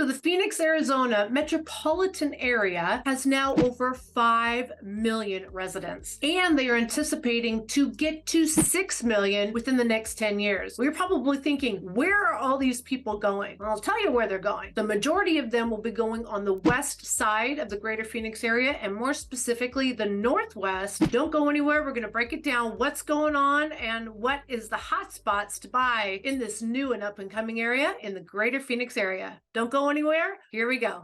the Phoenix, Arizona metropolitan area has now over 5 million residents, and they are anticipating to get to 6 million within the next 10 years. We're probably thinking, where are all these people going? Well, I'll tell you where they're going. The majority of them will be going on the west side of the greater Phoenix area, and more specifically, the northwest. Don't go anywhere. We're going to break it down what's going on and what is the hot spots to buy in this new and up and coming area in the greater Phoenix area. Don't go anywhere. Here we go.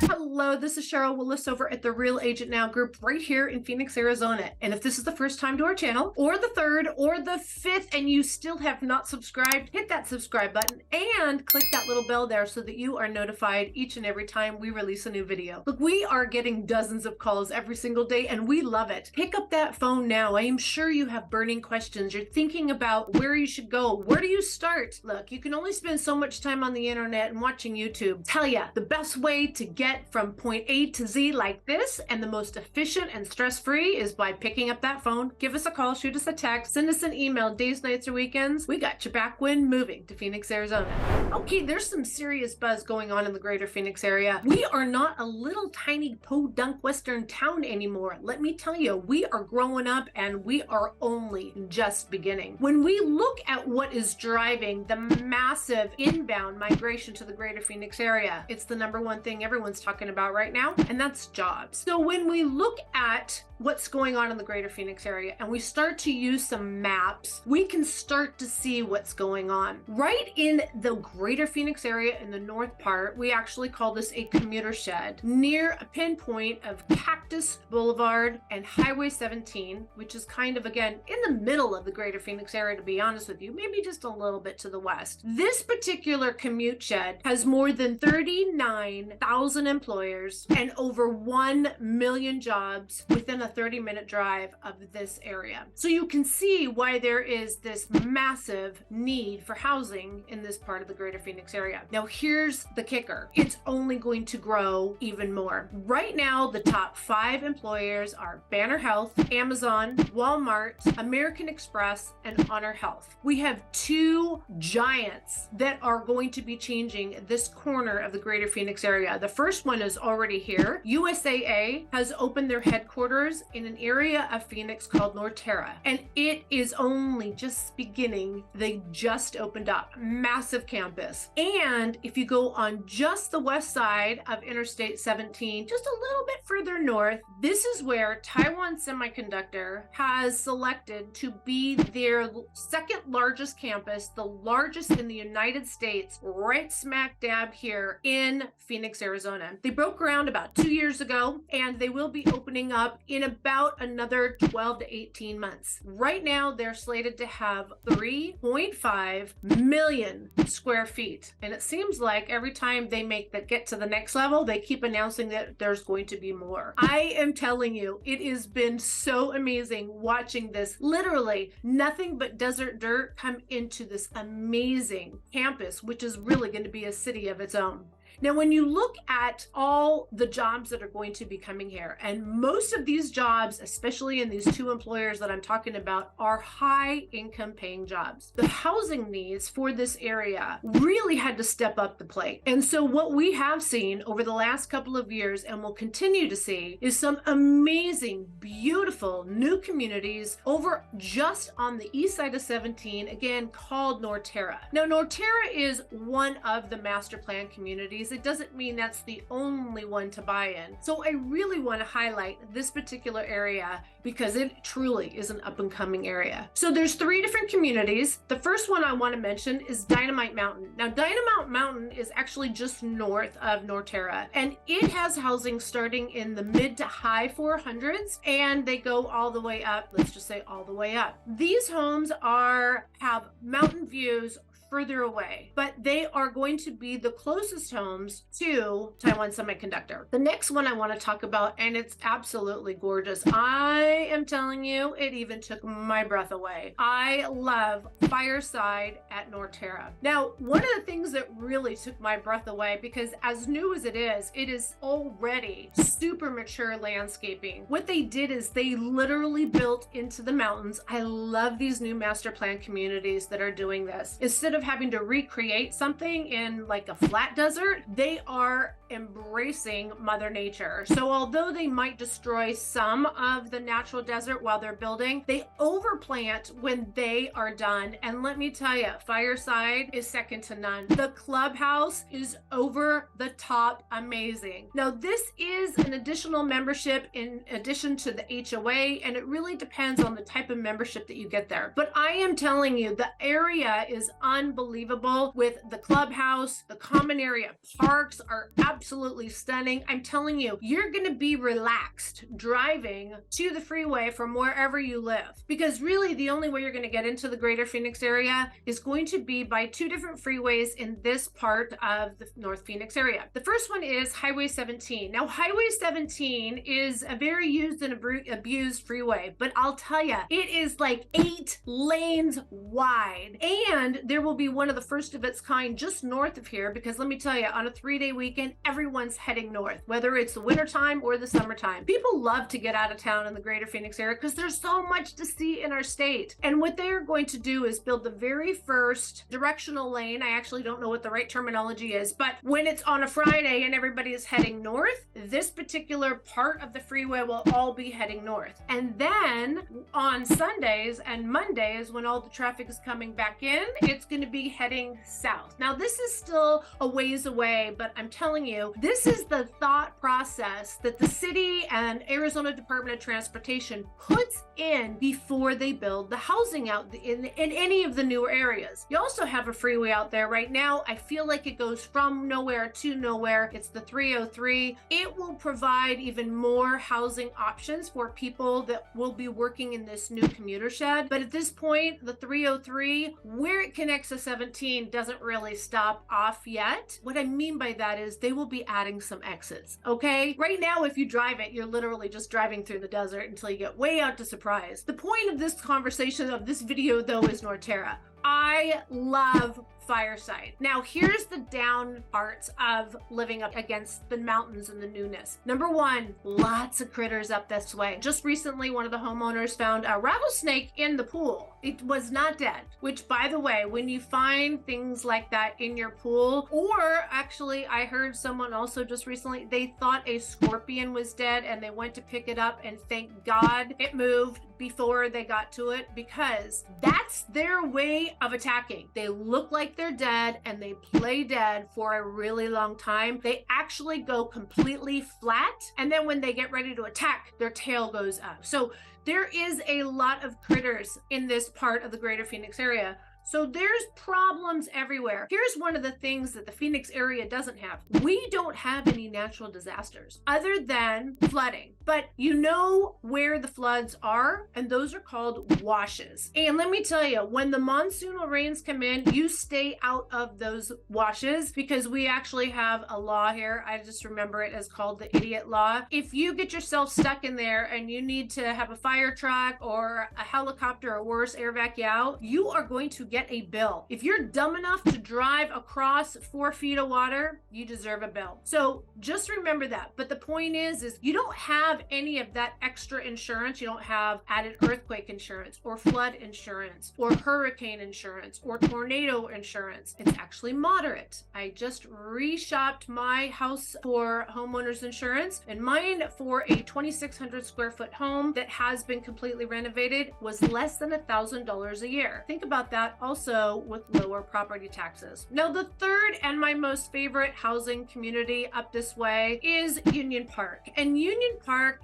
Hello, this is Sheryl Willis over at the Real Agent Now group right here in Phoenix, Arizona. And if this is the first time to our channel, or the third, or the fifth, and you still have not subscribed, hit that subscribe button and click that little bell there so that you are notified each and every time we release a new video. Look, we are getting dozens of calls every single day, and we love it. Pick up that phone now. I am sure you have burning questions. You're thinking about where you should go. Where do you start? Look, you can only spend so much time on the internet and watching YouTube. Tell ya, the best way to get from point A to Z like this, and the most efficient and stress-free, is by picking up that phone. Give us a call, shoot us a text, send us an email, days, nights, or weekends. We got your back when moving to Phoenix, Arizona. Okay, there's some serious buzz going on in the greater Phoenix area. We are not a little tiny podunk western town anymore. Let me tell you, we are growing up and we are only just beginning. When we look at what is driving the massive inbound migration to the greater Phoenix area, it's the number one thing everyone's talking about right now, and that's jobs. So when we look at what's going on in the greater Phoenix area and we start to use some maps, we can start to see what's going on. Right in the greater Phoenix area in the north part, we actually call this a commuter shed near a pinpoint of Cactus Boulevard and Highway 17, which is kind of, again, in the middle of the greater Phoenix area, to be honest with you, maybe just a little bit to the west. This particular commute shed has more than 39,000 employers and over 1 million jobs within a 30-minute drive of this area. So you can see why there is this massive need for housing in this part of the greater Phoenix area. Now here's the kicker. It's only going to grow even more. Right now, the top 5 employers are Banner Health, Amazon, Walmart, American Express, and Honor Health. We have 2 giants that are going to be changing this corner of the greater Phoenix area. The first one is already here. USAA has opened their headquarters in an area of Phoenix called Norterra, and it is only just beginning. They just opened up. Massive campus. And if you go on just the west side of Interstate 17, just a little bit further north, this is where Taiwan Semiconductor has selected to be their second largest campus, the largest in the United States, right smack dab here in Phoenix, Arizona. They broke ground about 2 years ago, and they will be opening up in about another 12 to 18 months. Right now, they're slated to have 3.5 million square feet. And it seems like every time they get to the next level, they keep announcing that there's going to be more. I am telling you, it has been so amazing watching this. Literally, nothing but desert dirt come into this amazing campus, which is really going to be a city of its own. Now, when you look at all the jobs that are going to be coming here, and most of these jobs, especially in these 2 employers that I'm talking about, are high income paying jobs. The housing needs for this area really had to step up the plate. And so what we have seen over the last couple of years, and will continue to see, is some amazing, beautiful new communities over just on the east side of 17, again, called Norterra. Now, Norterra is one of the master plan communities. It doesn't mean that's the only one to buy in. So I really want to highlight this particular area because it truly is an up and coming area. So there's 3 different communities. The first one I want to mention is Dynamite Mountain. Now, Dynamite Mountain is actually just north of Norterra, and it has housing starting in the mid to high 400s, and they go all the way up. Let's just say all the way up. These homes have mountain views further away, but they are going to be the closest homes to Taiwan Semiconductor. The next one I want to talk about, and it's absolutely gorgeous. I am telling you, it even took my breath away. I love Fireside at Norterra. Now, one of the things that really took my breath away, because as new as it is already super mature landscaping. What they did is they literally built into the mountains. I love these new master plan communities that are doing this. Instead of having to recreate something in like a flat desert, they are embracing Mother Nature. So although they might destroy some of the natural desert while they're building, they overplant when they are done. And let me tell you, Fireside is second to none. The clubhouse is over the top amazing. Now, this is an additional membership in addition to the HOA, and it really depends on the type of membership that you get there. But I am telling you, the area is unbelievable with the clubhouse. The common area parks are absolutely stunning. I'm telling you, you're going to be relaxed driving to the freeway from wherever you live, because really the only way you're going to get into the greater Phoenix area is going to be by two different freeways in this part of the North Phoenix area. The first one is Highway 17. Now, Highway 17 is a very used and abused freeway, but I'll tell you, it is like 8 lanes wide, and there will be one of the first of its kind just north of here, because let me tell you, on a 3-day weekend, everyone's heading north, whether it's the wintertime or the summertime. People love to get out of town in the greater Phoenix area because there's so much to see in our state. And what they're going to do is build the very first directional lane. I actually don't know what the right terminology is, but when it's on a Friday and everybody is heading north, this particular part of the freeway will all be heading north. And then on Sundays and Mondays, when all the traffic is coming back in, it's going to be heading south. Now, this is still a ways away, but I'm telling you, this is the thought process that the city and Arizona Department of Transportation puts in before they build the housing out in any of the newer areas. You also have a freeway out there right now. I feel like it goes from nowhere to nowhere. It's the 303. It will provide even more housing options for people that will be working in this new commuter shed. But at this point, the 303, where it connects to 17, doesn't really stop off yet. What I mean by that is they will be adding some exits, okay? Right now, if you drive it, you're literally just driving through the desert until you get way out to Surprise. The point of this conversation, of this video though, is Norterra. I love Fireside. Now, here's the down parts of living up against the mountains and the newness. Number one, lots of critters up this way. Just recently, one of the homeowners found a rattlesnake in the pool. It was not dead, which, by the way, when you find things like that in your pool, or actually, I heard someone also just recently, they thought a scorpion was dead and they went to pick it up, and thank God it moved before they got to it, because that's their way of attacking. They look like they're dead and they play dead for a really long time. They actually go completely flat, and then when they get ready to attack, their tail goes up. So there is a lot of critters in this part of the greater Phoenix area. So there's problems everywhere. Here's one of the things that the Phoenix area doesn't have. We don't have any natural disasters other than flooding, but you know where the floods are, and those are called washes. And let me tell you, when the monsoonal rains come in, you stay out of those washes, because we actually have a law here. I just remember it as called the idiot law. If you get yourself stuck in there and you need to have a fire truck or a helicopter or worse, air vac you out, you are going to get a bill. If you're dumb enough to drive across 4 feet of water, you deserve a bill. So just remember that. But the point is you don't have any of that extra insurance. You don't have added earthquake insurance or flood insurance or hurricane insurance or tornado insurance. It's actually moderate. I just reshopped my house for homeowners insurance, and mine for a 2,600 square foot home that has been completely renovated was less than $1,000 a year. Think about that also with lower property taxes. Now, the third and my most favorite housing community up this way is Union Park. And Union Park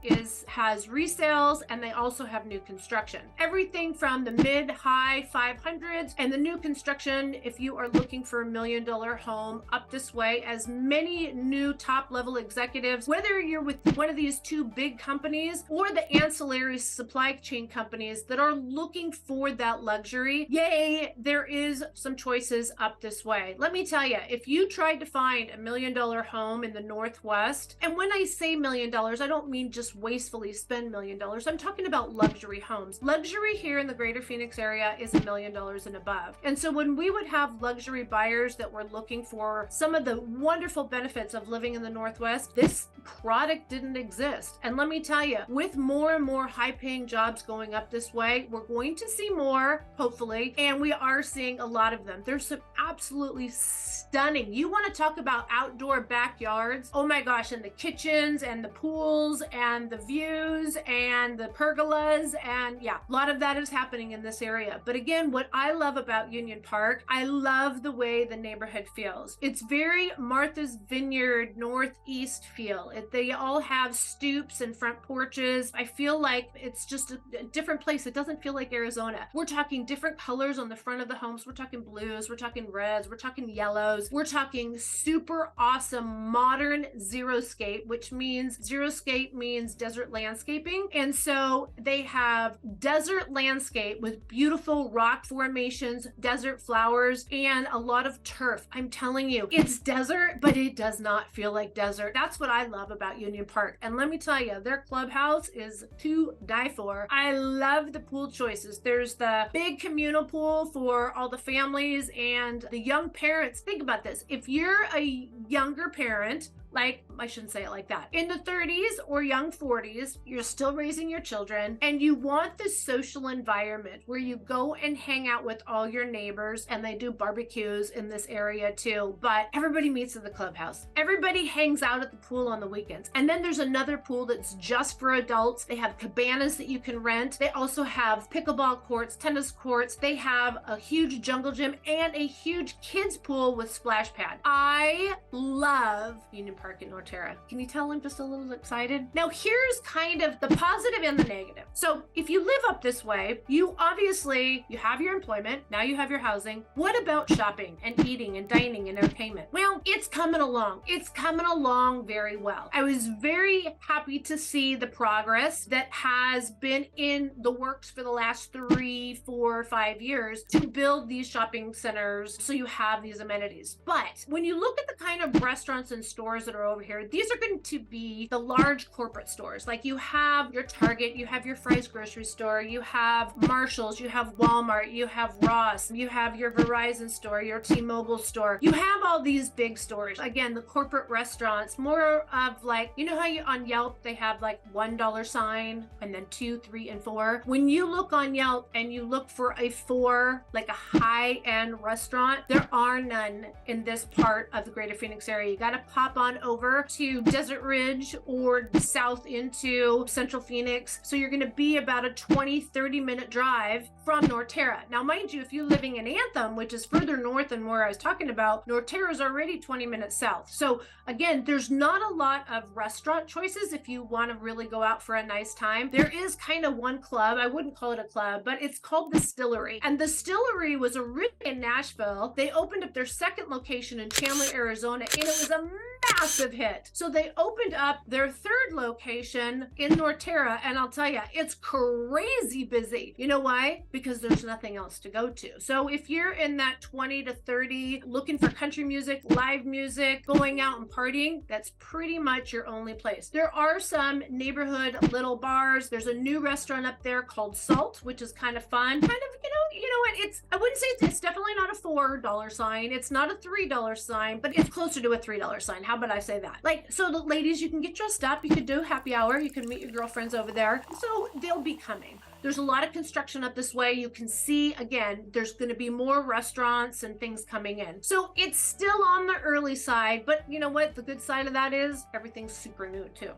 has resales, and they also have new construction. Everything from the mid-high 500s and the new construction, if you are looking for $1 million home up this way, as many new top-level executives, whether you're with one of these two big companies or the ancillary supply chain companies that are looking for that luxury, yay, why there is some choices up this way. Let me tell you, if you tried to find $1 million home in the Northwest, and when I say $1 million, I don't mean just wastefully spend $1 million. I'm talking about luxury homes. Luxury here in the greater Phoenix area is $1 million and above. And so when we would have luxury buyers that were looking for some of the wonderful benefits of living in the Northwest, this product didn't exist. And let me tell you, with more and more high-paying jobs going up this way, we're going to see more, hopefully, and we are seeing a lot of them. There's some absolutely stunning. You want to talk about outdoor backyards? Oh my gosh, and the kitchens and the pools and the views and the pergolas, and yeah, a lot of that is happening in this area. But again, what I love about Union Park, I love the way the neighborhood feels. It's very Martha's Vineyard Northeast feel. They all have stoops and front porches. I feel like it's just a different place. It doesn't feel like Arizona. We're talking different colors on the front of the homes. We're talking blues, we're talking reds, we're talking yellows, we're talking super awesome modern xeriscape, which means xeriscape means desert landscaping. And so they have desert landscape with beautiful rock formations, desert flowers, and a lot of turf. I'm telling you, it's desert, but it does not feel like desert. That's what I love about Union Park. And let me tell you, their clubhouse is to die for. I love the pool choices. There's the big communal pool for all the families and the young parents. Think about this. If you're a younger parent, like, I shouldn't say it like that, in the 30s or young 40s, you're still raising your children, and you want this social environment where you go and hang out with all your neighbors, and they do barbecues in this area too, but everybody meets at the clubhouse. Everybody hangs out at the pool on the weekends. And then there's another pool that's just for adults. They have cabanas that you can rent. They also have pickleball courts, tennis courts. They have a huge jungle gym and a huge kids pool with splash pad. I love Union Park in Norterra. Can you tell I'm just a little excited? Now here's kind of the positive and the negative. So if you live up this way, you have your employment, now you have your housing. What about shopping and eating and dining and entertainment? Well, it's coming along. It's coming along very well. I was very happy to see the progress that has been in the works for the last 3, 4, 5 years to build these shopping centers so you have these amenities. But when you look at the kind of restaurants and stores that are over here, these are going to be the large corporate stores. Like you have your Target, you have your Fry's grocery store, you have Marshall's, you have Walmart, you have Ross, you have your Verizon store, your T-Mobile store. You have all these big stores. Again, the corporate restaurants, more of like, you know how you on Yelp, they have like $1 sign and then 2, 3, and 4. When you look on Yelp and you look for a 4, like a high-end restaurant, there are none in this part of the greater Phoenix area. You got to pop on over to Desert Ridge or south into Central Phoenix. So you're going to be about a 20-30 minute drive from Norterra. Now, mind you, if you're living in Anthem, which is further north than where I was talking about, Norterra is already 20 minutes south. So again, there's not a lot of restaurant choices if you want to really go out for a nice time. There is kind of one club, I wouldn't call it a club, but it's called the Distillery. And the Distillery was originally in Nashville. They opened up their second location in Chandler, Arizona, and it was a massive hit. So they opened up their third location in Norterra, and I'll tell you, it's crazy busy. You know why? Because there's nothing else to go to. So if you're in that 20 to 30 looking for country music, live music, going out and partying, that's pretty much your only place. There are some neighborhood little bars. There's a new restaurant up there called Salt, which is kind of fun. Kind of, you know what? I wouldn't say it's definitely not a $4 sign. It's not a $3 sign, but it's closer to a $3 sign. How about I say that? Like, so the ladies, you can get dressed up. You could do happy hour. You can meet your girlfriends over there. So they'll be coming. There's a lot of construction up this way. You can see, again, there's going to be more restaurants and things coming in. So it's still on the early side, but you know what? The good side of that is everything's super new too.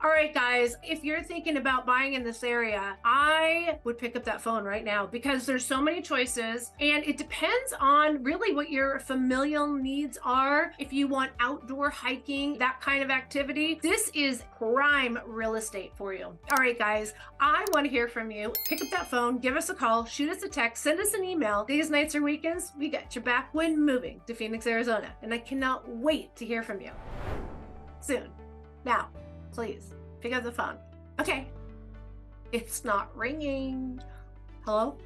All right, guys, if you're thinking about buying in this area, I would pick up that phone right now because there's so many choices and it depends on really what your familial needs are. If you want outdoor hiking, that kind of activity, this is prime real estate for you. All right, guys, I want to hear from you. Pick up that phone, give us a call, shoot us a text, send us an email. These nights or weekends, we got your back when moving to Phoenix, Arizona. And I cannot wait to hear from you soon. Now, please pick up the phone. Okay, it's not ringing. Hello?